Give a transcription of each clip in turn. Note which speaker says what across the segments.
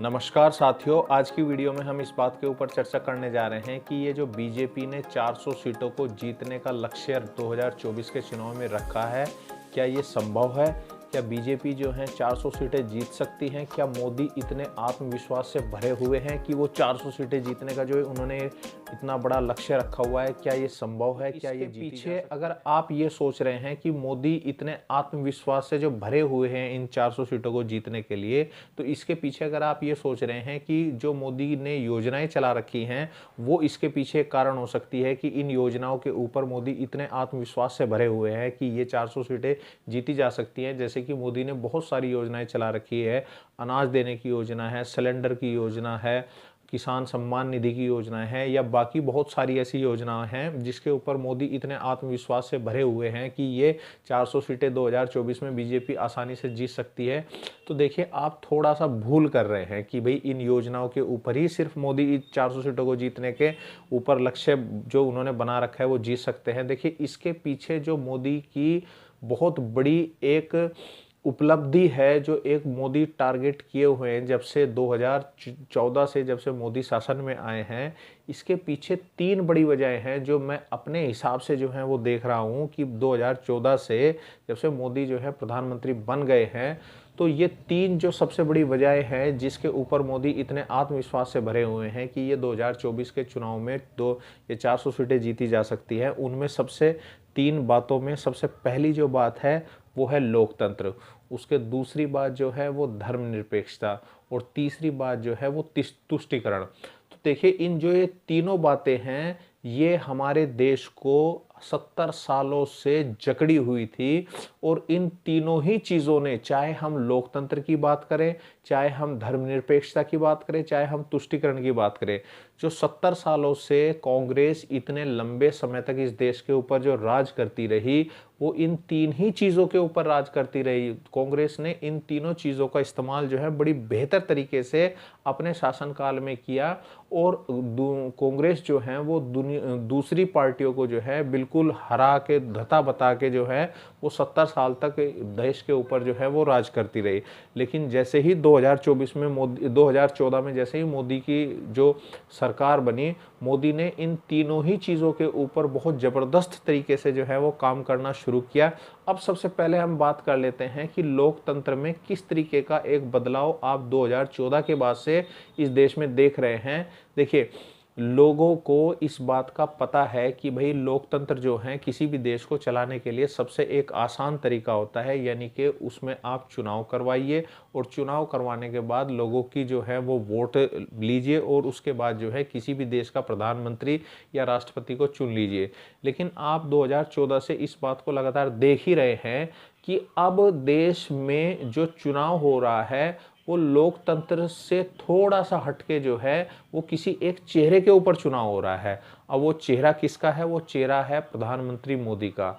Speaker 1: नमस्कार साथियों, आज की वीडियो में हम इस बात के ऊपर चर्चा करने जा रहे हैं कि ये जो बीजेपी ने 400 सीटों को जीतने का लक्ष्य 2024 के चुनाव में रखा है, क्या ये संभव है? क्या बीजेपी जो है 400 सीटें जीत सकती हैं? क्या मोदी इतने आत्मविश्वास से भरे हुए हैं कि वो 400 सीटें जीतने का जो उन्होंने इतना बड़ा लक्ष्य रखा हुआ है, क्या ये संभव है? क्या ये पीछे अगर आप ये सोच रहे हैं कि मोदी इतने आत्मविश्वास से जो भरे हुए हैं इन 400 सीटों को जीतने के लिए, तो इसके पीछे अगर आप ये सोच रहे हैं कि जो मोदी ने योजनाएं चला रखी हैं वो इसके पीछे एक कारण हो सकती है कि इन योजनाओं के ऊपर मोदी इतने आत्मविश्वास से भरे हुए हैं कि ये 400 सीटें जीती जा सकती हैं। जैसे कि मोदी ने बहुत सारी योजनाएं चला रखी है, अनाज देने की योजना है, सिलेंडर की योजना है, किसान सम्मान निधि की योजना है, या बाकी बहुत सारी ऐसी योजनाएं हैं जिसके ऊपर मोदी इतने आत्मविश्वास से भरे हुए हैं कि ये 400 सीटें 2024 में बीजेपी आसानी से जीत सकती है। तो देखिए, आप थोड़ा सा भूल कर रहे हैं कि भाई इन योजनाओं के ऊपर ही सिर्फ मोदी 400 सीटों को जीतने के ऊपर लक्ष्य जो उन्होंने बना रखा है वो जीत सकते हैं। देखिए, इसके पीछे जो मोदी की बहुत बड़ी एक उपलब्धि है, जो एक मोदी टारगेट किए हुए हैं जब से 2014 से, जब से मोदी शासन में आए हैं, इसके पीछे 3 बड़ी वजहें हैं जो मैं अपने हिसाब से जो है वो देख रहा हूँ कि 2014 से जब से मोदी जो है प्रधानमंत्री बन गए हैं, तो ये 3 जो सबसे बड़ी वजहें हैं जिसके ऊपर मोदी इतने आत्मविश्वास से भरे हुए हैं कि ये 2024 के चुनाव में ये 400 सीटें जीती जा सकती है। उनमें सबसे 3 बातों में सबसे पहली जो बात है वो है लोकतंत्र, उसके दूसरी बात जो है वो धर्मनिरपेक्षता, और तीसरी बात जो है वो तुष्टीकरण। तो देखिए, इन जो ये तीनों बातें हैं ये हमारे देश को 70 सालों से जकड़ी हुई थी, और इन तीनों ही चीज़ों ने, चाहे हम लोकतंत्र की बात करें, चाहे हम धर्मनिरपेक्षता की बात करें, चाहे हम तुष्टीकरण की बात करें, जो 70 सालों से कांग्रेस इतने लंबे समय तक इस देश के ऊपर जो राज करती रही, वो इन 3 ही चीज़ों के ऊपर राज करती रही। कांग्रेस ने इन तीनों चीज़ों का इस्तेमाल जो है बड़ी बेहतर तरीके से अपने शासनकाल में किया, और कांग्रेस जो है वो दूसरी पार्टियों को जो है बिल्कुल हरा के, धता बता के जो है वो 70 साल तक देश के ऊपर जो है वो राज करती रही। लेकिन जैसे ही 2024 में 2014 में जैसे ही मोदी की जो सरकार बनी, मोदी ने इन तीनों ही चीज़ों के ऊपर बहुत ज़बरदस्त तरीके से जो है वो काम करना शुरू किया। अब सबसे पहले हम बात कर लेते हैं कि लोकतंत्र में किस तरीके का एक बदलाव आप 2014 के बाद से इस देश में देख रहे हैं। देखिए, लोगों को इस बात का पता है कि भाई लोकतंत्र जो है किसी भी देश को चलाने के लिए सबसे एक आसान तरीका होता है, यानी कि उसमें आप चुनाव करवाइए, और चुनाव करवाने के बाद लोगों की जो है वो वोट लीजिए, और उसके बाद जो है किसी भी देश का प्रधानमंत्री या राष्ट्रपति को चुन लीजिए। लेकिन आप 2014 से इस बात को लगातार देख ही रहे हैं कि अब देश में जो चुनाव हो रहा है वो लोकतंत्र से थोड़ा सा हटके जो है वो किसी एक चेहरे के ऊपर चुनाव हो रहा है। अब वो चेहरा किसका है? वो चेहरा है प्रधानमंत्री मोदी का।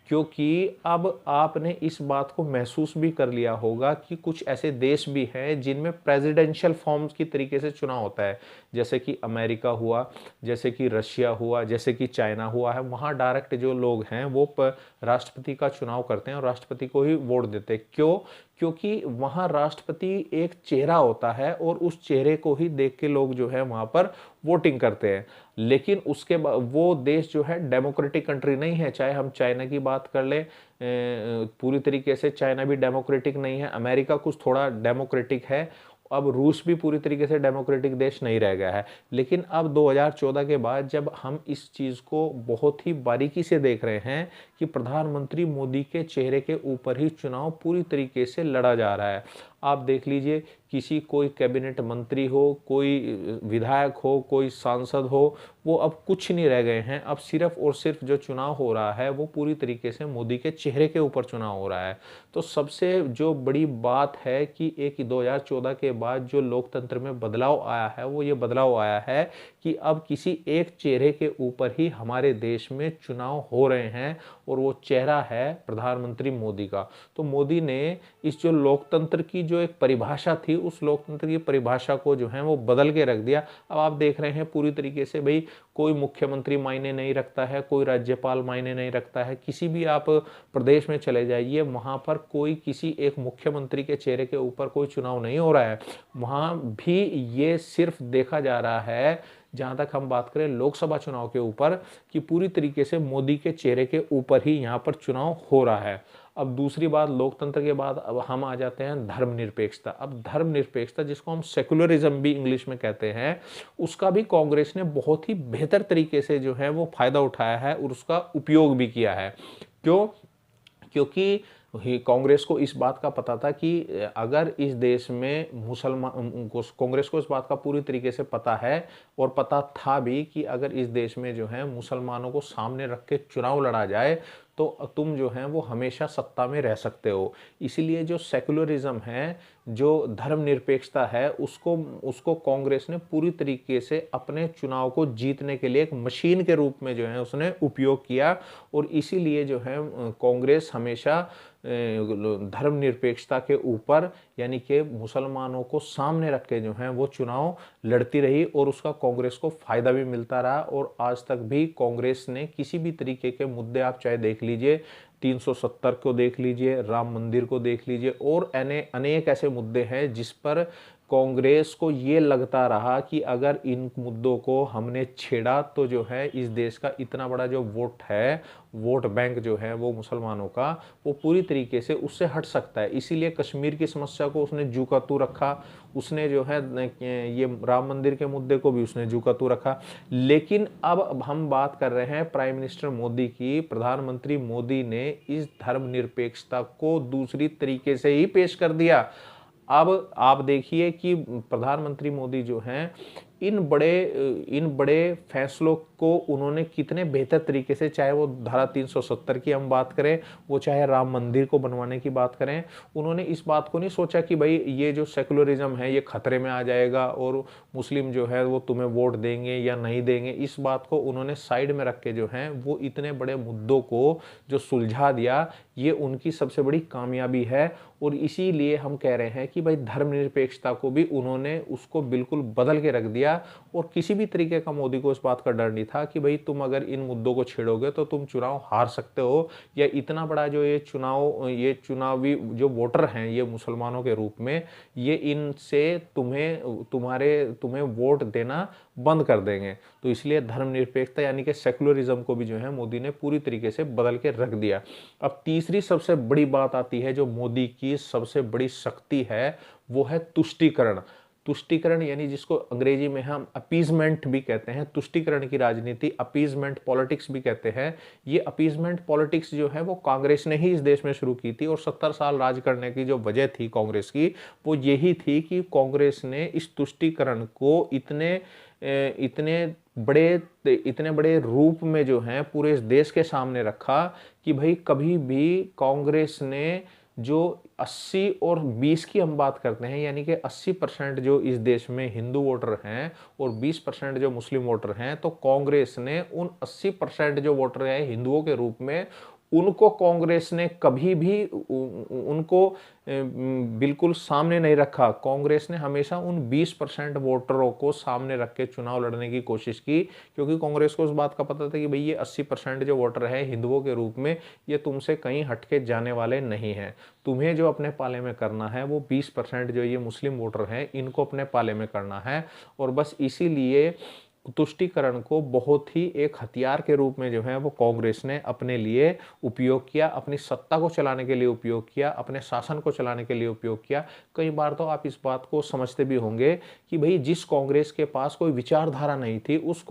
Speaker 1: क्योंकि अब आपने इस बात को महसूस भी कर लिया होगा कि कुछ ऐसे देश भी हैं जिनमें प्रेसिडेंशियल फॉर्म्स की तरीके से चुनाव होता है, जैसे कि अमेरिका हुआ, जैसे कि रशिया हुआ, जैसे कि चाइना हुआ है। वहाँ डायरेक्ट जो लोग हैं वो राष्ट्रपति का चुनाव करते हैं और राष्ट्रपति को ही वोट देते हैं। क्यों? क्योंकि वहाँ राष्ट्रपति एक चेहरा होता है, और उस चेहरे को ही देख के लोग जो है वहाँ पर वोटिंग करते हैं। लेकिन उसके बाद वो देश जो है डेमोक्रेटिक कंट्री नहीं है। चाहे हम चाइना की बात कर लें, पूरी तरीके से चाइना भी डेमोक्रेटिक नहीं है, अमेरिका कुछ थोड़ा डेमोक्रेटिक है, अब रूस भी पूरी तरीके से डेमोक्रेटिक देश नहीं रह गया है। लेकिन अब 2014 के बाद जब हम इस चीज़ को बहुत ही बारीकी से देख रहे हैं कि प्रधानमंत्री मोदी के चेहरे के ऊपर ही चुनाव पूरी तरीके से लड़ा जा रहा है। आप देख लीजिए, कोई कैबिनेट मंत्री हो, कोई विधायक हो, कोई सांसद हो, वो अब कुछ नहीं रह गए हैं। अब सिर्फ और सिर्फ जो चुनाव हो रहा है वो पूरी तरीके से मोदी के चेहरे के ऊपर चुनाव हो रहा है। तो सबसे जो बड़ी बात है कि एक 2014 के बाद जो लोकतंत्र में बदलाव आया है, वो ये बदलाव आया है कि अब किसी एक चेहरे के ऊपर ही हमारे देश में चुनाव हो रहे हैं, और वो चेहरा है प्रधानमंत्री मोदी का। तो मोदी ने इस जो लोकतंत्र की जो एक परिभाषा थी, उस लोकतंत्र की परिभाषा को जो है वो बदल के रख दिया। अब आप देख रहे हैं पूरी तरीके से भाई कोई मुख्यमंत्री मायने नहीं रखता है, कोई राज्यपाल मायने नहीं रखता है। किसी भी आप प्रदेश में चले जाइए, वहाँ पर कोई किसी एक मुख्यमंत्री के चेहरे के ऊपर कोई चुनाव नहीं हो रहा है। वहाँ भी ये सिर्फ देखा जा रहा है, जहाँ तक हम बात करें लोकसभा चुनाव के ऊपर, कि पूरी तरीके से मोदी के चेहरे के ऊपर ही यहाँ पर चुनाव हो रहा है। अब दूसरी बात, लोकतंत्र के बाद अब हम आ जाते हैं धर्मनिरपेक्षता। अब धर्मनिरपेक्षता, जिसको हम सेकुलरिज्म भी इंग्लिश में कहते हैं, उसका भी कांग्रेस ने बहुत ही बेहतर तरीके से जो है वो फायदा उठाया है और उसका उपयोग भी किया है। क्यों? क्योंकि कांग्रेस को इस बात का पता था कि अगर इस देश में मुसलमान, कांग्रेस को इस बात का पूरी तरीके से पता है और पता था भी कि अगर इस देश में जो है मुसलमानों को सामने रख के चुनाव लड़ा जाए तो तुम जो है वो हमेशा सत्ता में रह सकते हो। इसीलिए जो सेकुलरिज्म है, जो धर्मनिरपेक्षता है, उसको कांग्रेस ने पूरी तरीके से अपने चुनाव को जीतने के लिए एक मशीन के रूप में जो है उसने उपयोग किया। और इसीलिए जो है कांग्रेस हमेशा धर्मनिरपेक्षता के ऊपर, यानी कि मुसलमानों को सामने रख के जो है वो चुनाव लड़ती रही और उसका कांग्रेस को फायदा भी मिलता रहा। और आज तक भी कांग्रेस ने किसी भी तरीके के मुद्दे, आप चाहे देख लीजिए 370 को देख लीजिए, राम मंदिर को देख लीजिए, और अनेक ऐसे मुद्दे हैं जिस पर कांग्रेस को ये लगता रहा कि अगर इन मुद्दों को हमने छेड़ा तो जो है इस देश का इतना बड़ा जो वोट है, वोट बैंक जो है वो मुसलमानों का, वो पूरी तरीके से उससे हट सकता है। इसीलिए कश्मीर की समस्या को उसने जू का तू रखा, उसने जो है ये राम मंदिर के मुद्दे को भी उसने जू का तू रखा। लेकिन अब हम बात कर रहे हैं प्राइम मिनिस्टर मोदी की। प्रधानमंत्री मोदी ने इस धर्मनिरपेक्षता को दूसरी तरीके से ही पेश कर दिया। अब आप देखिए कि प्रधानमंत्री मोदी जो हैं इन बड़े फैसलों को उन्होंने कितने बेहतर तरीके से, चाहे वो धारा 370 की हम बात करें, वो चाहे राम मंदिर को बनवाने की बात करें, उन्होंने इस बात को नहीं सोचा कि भाई ये जो सेकुलरिज्म है ये खतरे में आ जाएगा और मुस्लिम जो है वो तुम्हें वोट देंगे या नहीं देंगे। इस बात को उन्होंने साइड में रख के जो है वो इतने बड़े मुद्दों को जो सुलझा दिया, ये उनकी सबसे बड़ी कामयाबी है। और इसीलिए हम कह रहे हैं कि भाई धर्मनिरपेक्षता को भी उन्होंने उसको बिल्कुल बदल के रख दिया। और किसी भी तरीके का मोदी को इस बात का डर नहीं था कि भाई तुम अगर इन मुद्दों को छेड़ोगे तो तुम चुनाव हार सकते हो, या इतना बड़ा जो ये चुनावी जो वोटर हैं ये मुसलमानों के रूप में, ये इनसे तुम्हें वोट देना बंद कर देंगे। तो इसलिए धर्मनिरपेक्षता यानी कि सेकुलरिज्म को भी जो है मोदी ने पूरी तरीके से बदल के रख दिया। अब तीसरी सबसे बड़ी बात आती है, जो मोदी की सबसे बड़ी शक्ति है, वो है तुष्टीकरण। तुष्टीकरण यानी जिसको अंग्रेजी में हम अपीजमेंट भी कहते हैं, तुष्टीकरण की राजनीति, अपीजमेंट पॉलिटिक्स भी कहते हैं। ये अपीजमेंट पॉलिटिक्स जो है वो कांग्रेस ने ही इस देश में शुरू की थी। और 70 साल राज करने की जो वजह थी कांग्रेस की, वो यही थी कि कांग्रेस ने इस तुष्टीकरण को इतने बड़े रूप में जो है पूरे इस देश के सामने रखा कि भाई कभी भी कांग्रेस ने जो 80 और 20 की हम बात करते हैं, यानी कि 80% जो इस देश में हिंदू वोटर हैं और 20% जो मुस्लिम वोटर हैं, तो कांग्रेस ने उन 80% जो वोटर हैं हिंदुओं के रूप में, उनको कांग्रेस ने कभी भी उनको बिल्कुल सामने नहीं रखा। कांग्रेस ने हमेशा उन 20% वोटरों को सामने रख के चुनाव लड़ने की कोशिश की, क्योंकि कांग्रेस को इस बात का पता था कि भाई ये 80% जो वोटर है हिंदुओं के रूप में, ये तुमसे कहीं हटके जाने वाले नहीं हैं। तुम्हें जो अपने पाले में करना है वो 20% जो ये मुस्लिम वोटर हैं इनको अपने पाले में करना है। और बस इसीलिए तुष्टीकरण को बहुत ही एक हथियार के रूप में जो है वो कांग्रेस ने अपने लिए उपयोग किया, अपनी सत्ता को चलाने के लिए उपयोग किया, अपने शासन को चलाने के लिए उपयोग किया। कई बार तो आप इस बात को समझते भी होंगे कि भाई जिस कांग्रेस के पास कोई विचारधारा नहीं थी, उस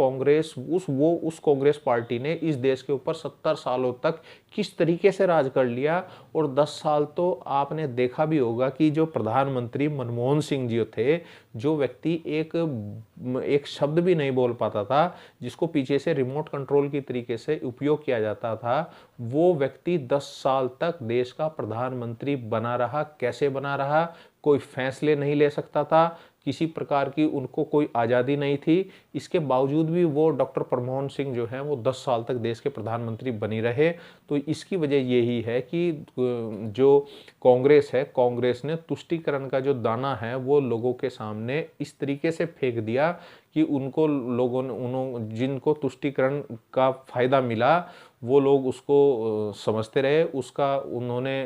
Speaker 1: कांग्रेस पार्टी ने इस देश के ऊपर 70 सालों तक किस तरीके से राज कर लिया। और 10 साल तो आपने देखा भी होगा कि जो प्रधानमंत्री मनमोहन सिंह जी थे, जो व्यक्ति एक शब्द भी नहीं बोल पाता था, जिसको पीछे से रिमोट कंट्रोल की तरीके से उपयोग किया जाता था, वो व्यक्ति 10 साल तक देश का प्रधानमंत्री बना रहा। कैसे बना रहा? कोई फैसले नहीं ले सकता था, किसी प्रकार की उनको कोई आज़ादी नहीं थी। इसके बावजूद भी वो डॉक्टर मनमोहन सिंह जो हैं वो 10 साल तक देश के प्रधानमंत्री बनी रहे। तो इसकी वजह यही है कि जो कांग्रेस है, कांग्रेस ने तुष्टीकरण का जो दाना है वो लोगों के सामने इस तरीके से फेंक दिया कि उनको लोगों ने जिनको तुष्टीकरण का फायदा मिला वो लोग उसको समझते रहे, उसका उन्होंने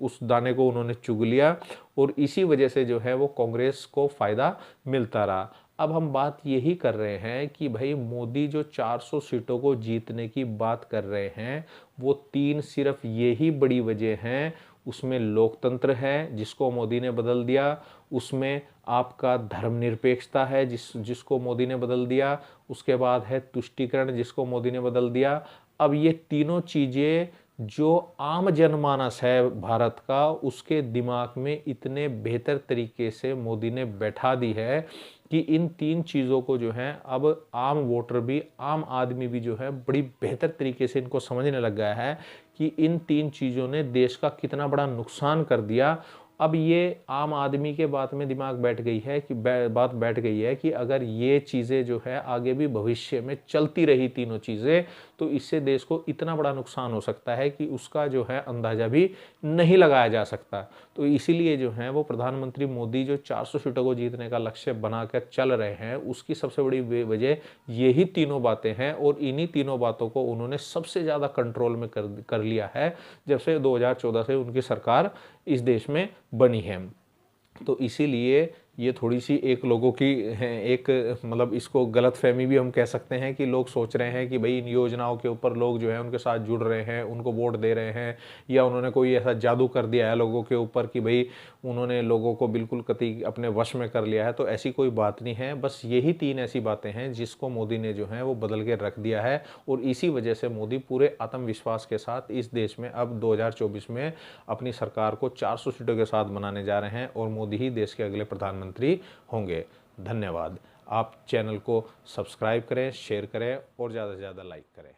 Speaker 1: उस दाने को उन्होंने चुग लिया और इसी वजह से जो है वो कांग्रेस को फायदा मिलता रहा। अब हम बात यही कर रहे हैं कि भाई मोदी जो 400 सीटों को जीतने की बात कर रहे हैं वो 3 सिर्फ यही बड़ी वजह हैं। उसमें लोकतंत्र है जिसको मोदी ने बदल दिया, उसमें आपका धर्मनिरपेक्षता है जिसको मोदी ने बदल दिया, उसके बाद है तुष्टीकरण जिसको मोदी ने बदल दिया। अब ये तीनों चीज़ें जो आम जनमानस है भारत का उसके दिमाग में इतने बेहतर तरीके से मोदी ने बैठा दी है कि इन 3 चीज़ों को जो है अब आम वोटर भी, आम आदमी भी जो है बड़ी बेहतर तरीके से इनको समझने लग गया है कि इन 3 चीज़ों ने देश का कितना बड़ा नुकसान कर दिया। अब ये आम आदमी के बात में दिमाग बैठ गई है कि बात बैठ गई है कि अगर ये चीज़ें जो है आगे भी भविष्य में चलती रही तीनों चीज़ें तो इससे देश को इतना बड़ा नुकसान हो सकता है कि उसका जो है अंदाज़ा भी नहीं लगाया जा सकता। तो इसीलिए जो है वो प्रधानमंत्री मोदी जो 400 सीटों को जीतने का लक्ष्य बनाकर चल रहे हैं उसकी सबसे बड़ी वजह यही तीनों बातें हैं और इन्हीं तीनों बातों को उन्होंने सबसे ज़्यादा कंट्रोल में कर लिया है जब से 2014 से उनकी सरकार इस देश में बनी है। तो इसीलिए ये थोड़ी सी एक लोगों की एक मतलब इसको गलतफहमी भी हम कह सकते हैं कि लोग सोच रहे हैं कि भाई इन योजनाओं के ऊपर लोग जो है उनके साथ जुड़ रहे हैं, उनको वोट दे रहे हैं या उन्होंने कोई ऐसा जादू कर दिया है लोगों के ऊपर कि भाई उन्होंने लोगों को बिल्कुल कतई अपने वश में कर लिया है। तो ऐसी कोई बात नहीं है, बस यही 3 ऐसी बातें हैं जिसको मोदी ने जो है वो बदल के रख दिया है और इसी वजह से मोदी पूरे आत्मविश्वास के साथ इस देश में अब 2024 में अपनी सरकार को 400 सीटों के साथ बनाने जा रहे हैं और मोदी ही देश के अगले प्रधानमंत्री होंगे। धन्यवाद। आप चैनल को सब्सक्राइब करें, शेयर करें और ज़्यादा से ज़्यादा लाइक करें।